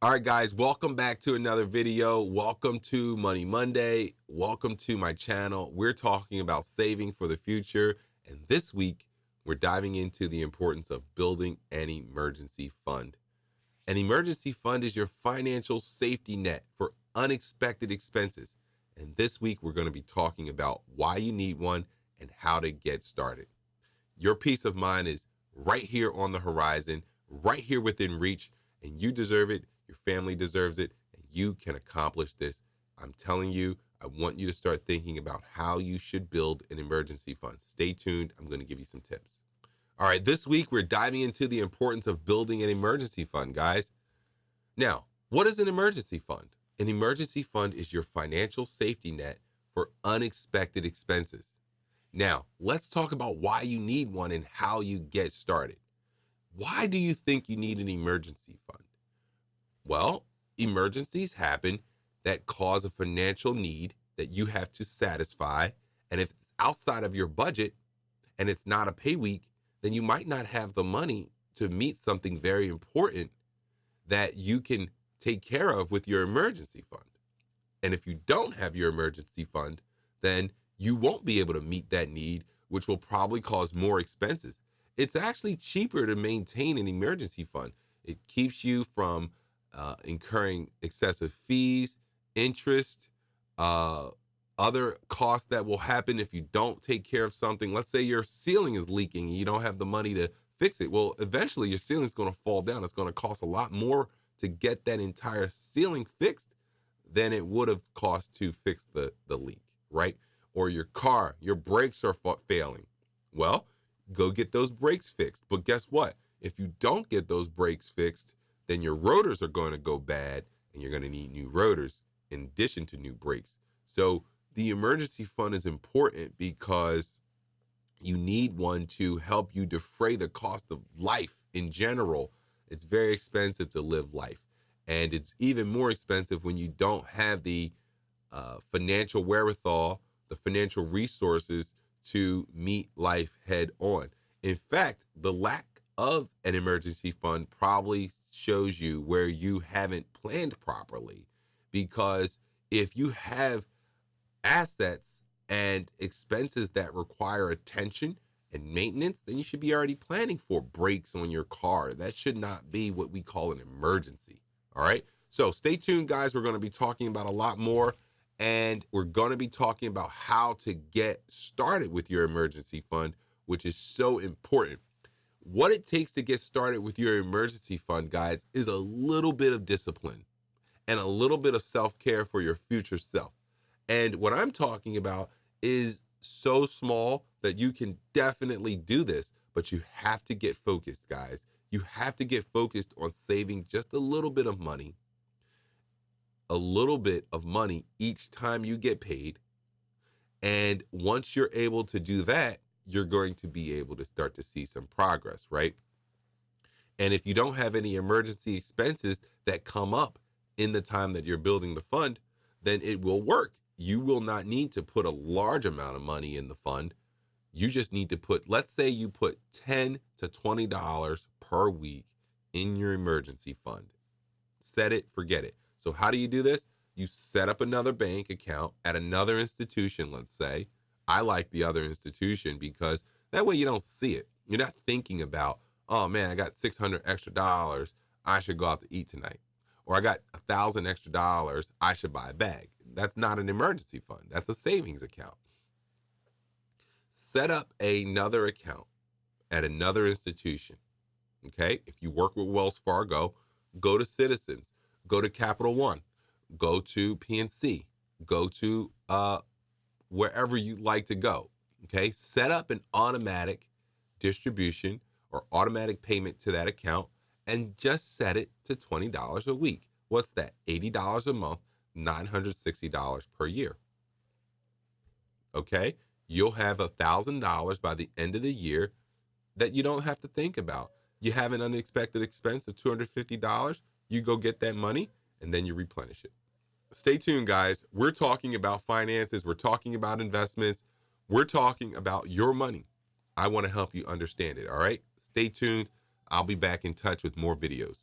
All right, guys, welcome back to another video. Welcome to Money Monday. Welcome to my channel. We're talking about saving for the future. And this week, we're diving into the importance of building an emergency fund. An emergency fund is your financial safety net for unexpected expenses. And this week, we're going to be talking about why you need one and how to get started. Your peace of mind is right here on the horizon, right here within reach, and you deserve it. Your family deserves it, and you can accomplish this. I'm telling you, I want you to start thinking about how you should build an emergency fund. Stay tuned. I'm going to give you some tips. All right, this week we're diving into the importance of building an emergency fund, guys. Now, what is an emergency fund? An emergency fund is your financial safety net for unexpected expenses. Now, let's talk about why you need one and how you get started. Why do you think you need an emergency fund? Well, emergencies happen that cause a financial need that you have to satisfy. And if it's outside of your budget and it's not a pay week, then you might not have the money to meet something very important that you can take care of with your emergency fund. And if you don't have your emergency fund, then you won't be able to meet that need, which will probably cause more expenses. It's actually cheaper to maintain an emergency fund. It keeps you from incurring excessive fees, interest, other costs that will happen if you don't take care of something. Let's say your ceiling is leaking and you don't have the money to fix it. Well, eventually your ceiling is going to fall down. It's going to cost a lot more to get that entire ceiling fixed than it would have cost to fix the leak, right? Or your car, your brakes are failing. Well, go get those brakes fixed. But guess what? If you don't get those brakes fixed, then your rotors are going to go bad and you're going to need new rotors in addition to new brakes. So the emergency fund is important because you need one to help you defray the cost of life in general. It's very expensive to live life. And it's even more expensive when you don't have the financial wherewithal, the financial resources to meet life head on. In fact, the lack of an emergency fund probably shows you where you haven't planned properly. Because if you have assets and expenses that require attention and maintenance, then you should be already planning for brakes on your car. That should not be what we call an emergency. All right. So stay tuned, guys. We're going to be talking about a lot more, and we're going to be talking about how to get started with your emergency fund, which is so important. What it takes to get started with your emergency fund, guys, is a little bit of discipline and a little bit of self-care for your future self. And what I'm talking about is so small that you can definitely do this, but you have to get focused, guys. You have to get focused on saving just a little bit of money each time you get paid. And once you're able to do that, you're going to be able to start to see some progress, right? And if you don't have any emergency expenses that come up in the time that you're building the fund, then it will work. You will not need to put a large amount of money in the fund. You just need to put, let's say you put $10 to $20 per week in your emergency fund. Set it, forget it. So how do you do this? You set up another bank account at another institution, let's say. I like the other institution because that way you don't see it. You're not thinking about, oh man, I got $600 extra. I should go out to eat tonight. Or I got $1,000 extra. I should buy a bag. That's not an emergency fund. That's a savings account. Set up another account at another institution. Okay. If you work with Wells Fargo, go to Citizens, go to Capital One, go to PNC, go to wherever you like to go. Okay. Set up an automatic distribution or automatic payment to that account and just set it to $20 a week. What's that? $80 a month, $960 per year. Okay. You'll have $1,000 by the end of the year that you don't have to think about. You have an unexpected expense of $250, you go get that money and then you replenish it. Stay tuned, guys. We're talking about finances. We're talking about investments. We're talking about your money. I want to help you understand it. All right. Stay tuned. I'll be back in touch with more videos.